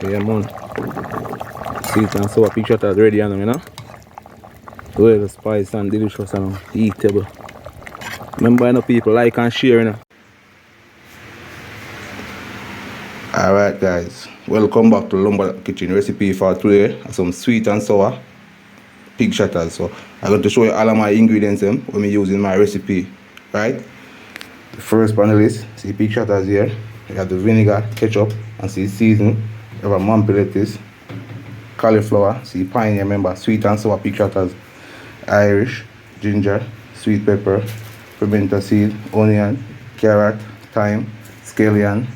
Yeah, man. Sweet and sour pig shatters ready, you know? Well, spice and delicious and eatable. Remember, you know, people like and share, you know. Alright, guys. Welcome back to Lumber Kitchen recipe for today. Some sweet and sour pig shatters. So, I'm going to show you all of my ingredients when I use in my recipe. Right? The first panel is, see pig shatters here. You have the vinegar, ketchup, and see seasoning. You have a mumpy lettuce, cauliflower, see pioneer, remember, sweet and sour pig shatters, Irish, ginger, sweet pepper, pimento seed, onion, carrot, thyme, scallion,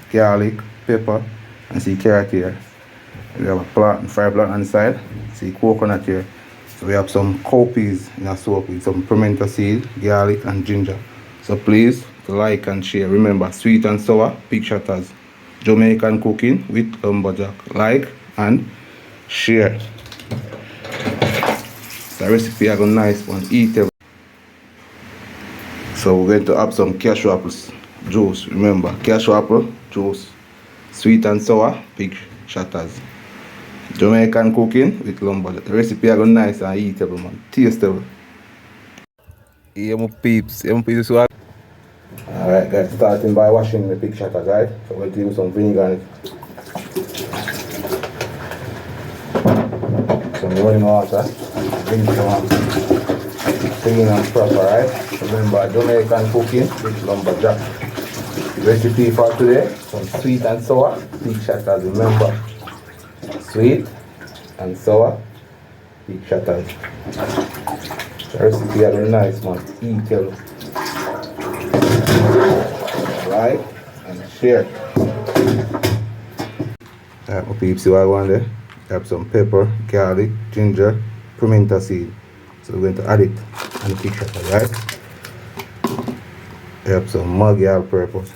garlic, pepper, and see carrot here. We have a plant, fried plant on the side, see coconut here. So we have some cowpeas in a soup with some pimento seed, garlic, and ginger. So please like and share. Remember, sweet and sour pig shatters, Jamaican cooking with lumberjack. Like and share. The recipe is a nice one, eatable. So we're going to add some cashew apples juice. Remember, cashew apple juice, sweet and sour pig shatters, Jamaican cooking with lumberjack. The recipe is nice and eatable, man, tasteable. Yeah, my peeps, Alright guys, starting by washing the pig shatters, right? So we're going to use some vinegar on it. Some running water, rinse on, clean and proper, right? Remember, Jamaican cooking with lumberjack. The recipe for today, some sweet and sour pig shatters. Remember, sweet and sour pig shatters. The recipe is very nice, man. Eatable. Like and share. Alright, my peeps, see what I want there? I have some pepper, garlic, ginger, pimento seed. So we're going to add it and the pig shatter, right? I have some Maggi all-purpose.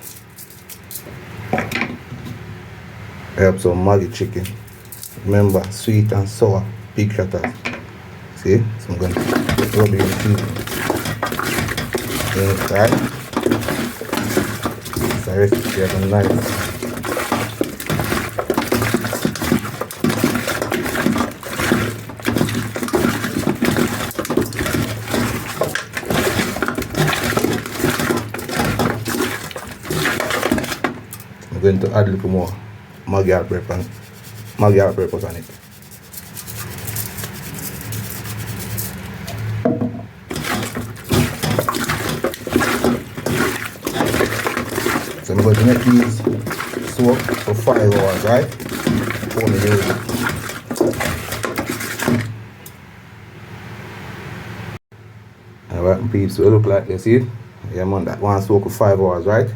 I have some Maggi chicken. Remember, sweet and sour pig shatters. See? So I'm going to rub it in the seasoning. Right? It's a recipe of a nice. I'm going to add a little more Maggi all-purpose on it. So I'm going to make these soak for 5 hours, right? Before we use it. Alright, peeps, so it look like this, see? Yeah, man, that one soak for 5 hours, right?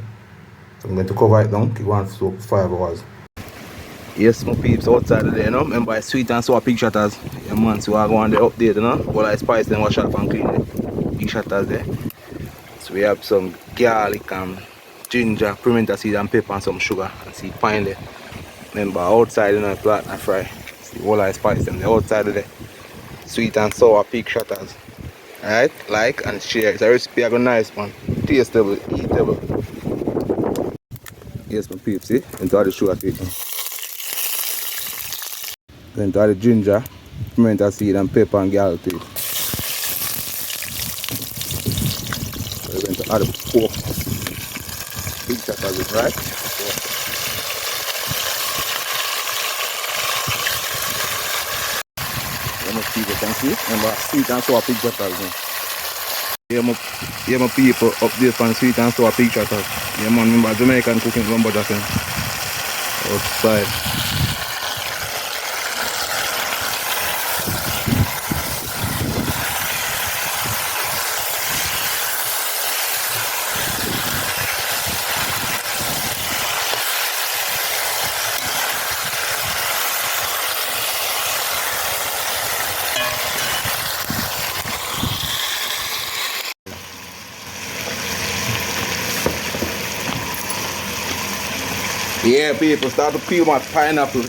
So I'm going to cover it down, keep one soak for 5 hours. Yes, my peeps, outside today, you know? Remember, sweet and sour pig shatters. Yeah, man, so I go on the update, you know? All I spice them, wash off and clean the pig shatters there. So we have some garlic and ginger, pimento seed and pepper and some sugar and see pine there. Remember, outside, you know, plant and fry. See all I spice them, the outside of the sweet and sour pig shatters. Alright, like and share. It's a recipe I got nice, man. Tasteable, eatable. Yes, my peeps, see? Into all the sugar to it now. Then to add the ginger, pimento seed and pepper and garlic to it. So we're going to add the pork pig shatters, right? So much people can see. Remember, sweet and sour pig shatters. Yeah, my people update on sweet and sour pig shatters. Yeah, man, remember Jamaican cooking lumberjack outside. Yeah, people, start to peel my pineapple.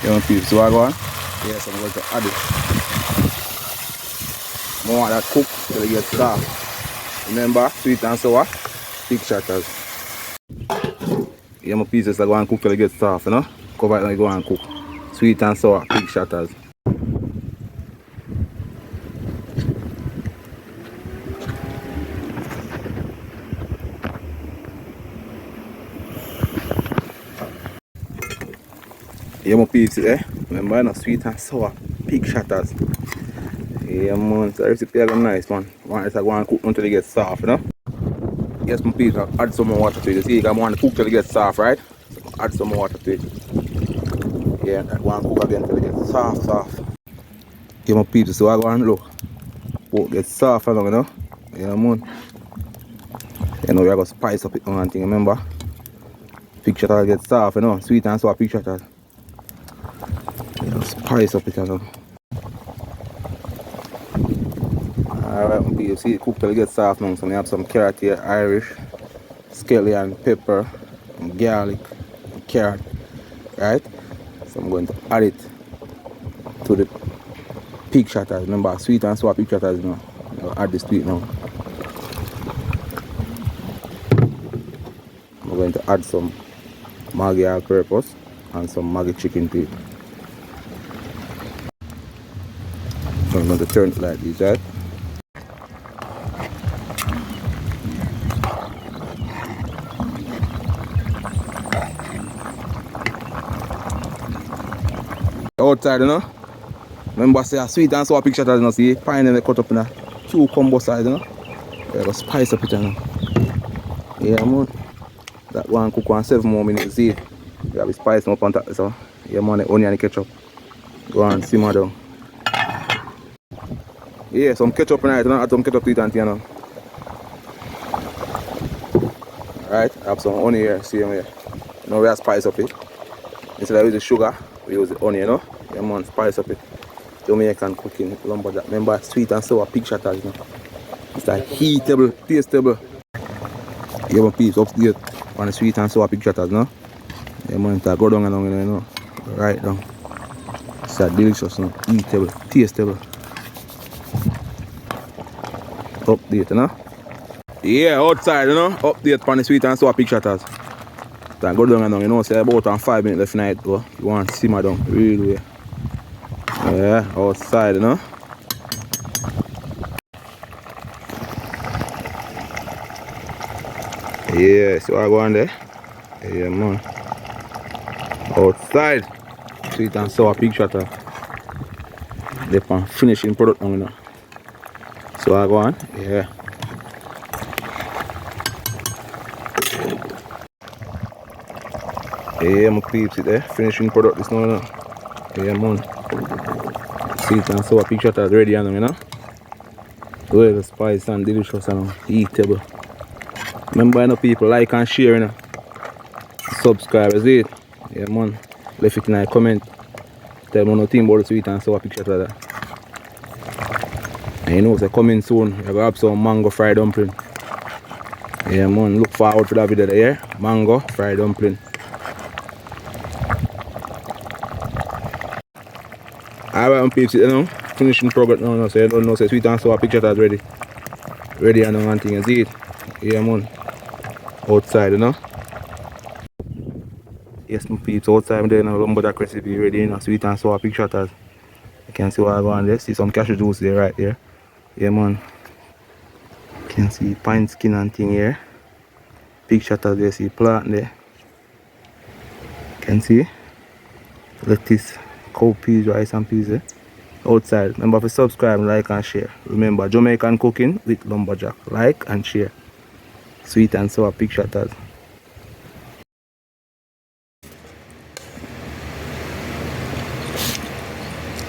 You want people, so I go on? Yes, I'm going to add it. I want that cook till it gets soft. Remember, sweet and sour, pig shatters. Yeah, my pieces are going to cook till it gets soft, you know? Cover it and go and cook. Sweet and sour, pig shatters. Yeah, my pieces, eh? Remember, no sweet and sour, pig shatters. Yeah, man, so the recipe is a nice one. Want it to go and cook until it gets soft, you know? Yes, my pieces, add some more water to it. You see, I want to cook till it gets soft, right? So add some more water to it. Yeah, I want to cook again till it gets soft. Yeah, my pieces, so I go and look. Pork gets soft along, you know? Yeah, man. You know, we are going to spice up it on thing, remember? Pig shatter gets soft, you know? Sweet and sour pig shatter. You know, spice up it, you know? Alright, you see it cook till it gets soft now. So I have some carrot here, Irish, scallion, pepper, and garlic, and carrot, right? So I'm going to add it to the pig shatters. Remember, sweet and sour pig shatters, you know? I'll add this to it now. I'm going to add some Maggi all-purpose and some Maggi chicken to it. So I'm going to turn it like this, right? Outside, you know? Remember, say a sweet and sour pig shatters, you know? See, pine and cut up in a cucumber size, you know? Yeah, go spice up it, you know? Yeah, man. That one cook on 7 more minutes, see? You have to spice them up on top, so. Yeah, man, the onion and ketchup. Go on, simmer down. Yeah, some ketchup in it, you know? Add some ketchup to it and you know? Alright, I have some onion here, see here. Now we have spice up it. Instead of using sugar, we use the onion, you know? Yeah, man, spice up it. Jamaican cooking, lumberjack. Remember, sweet and sour pig shatters, you know? It's like heatable, tasteable. Yeah, man, peeps update on the sweet and sour pig shatters, no? Yeah, man, it's go down and down, you know? Right down. It's a delicious, you know? Eatable, tasteable. Update, you know? Yeah, outside, you know? Update on the sweet and sour pig shatters. Then go down and down, you know? Say about 5 minutes left night, though. You want to simmer down, really. Yeah, outside, you know? Yeah, so I go on there. Yeah, man. Outside, sweet and sour pig shatter. They pan finishing product now, you know. So I go on, yeah. Yeah, my peeps it there. Finishing product this now, you know. Yeah, man. Sweet and sour pig shatter is ready, you know. Well, spice and delicious and eatable. Remember, you know, people like and share, you know. Subscribe, is it? Yeah, man. Leave it in a comment. Tell me nothing about the sweet and sour pig shatter there. And you know, it's coming soon. You're gonna have some mango fried dumpling. Yeah, man. Look forward to that video there, yeah? Mango fried dumpling. Alright, peeps, you know, finishing product now, so you don't know, say sweet and sour pig shatter is ready. Ready and one thing, you see it? Yeah, man. Outside, you know. Yes, my peeps, outside there, you know, lumberjack recipe ready, you know, sweet and sour pig shatters. You can see what I go on there. See some cashew juice there, right there. Yeah, man. You can see pine skin and thing here. Pig shatters there, see plant there. You can see lettuce, cow peas, rice and peas there. Outside, remember to subscribe, like and share. Remember, Jamaican cooking with lumberjack. Like and share. Sweet and sour pig shatters.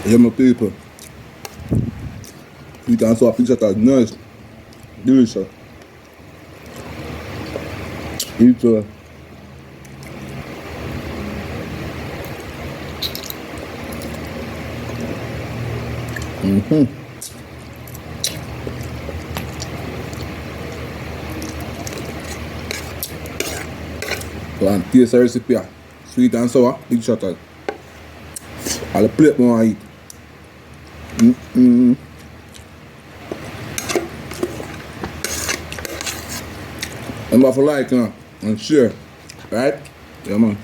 Yeah, my people. Sweet and sour pig shatters, nice. Delicious. Eat So, and taste the recipe. Sweet and sour pig shatters. I'll plate more eat. Remember for like and share. Right? Yeah man.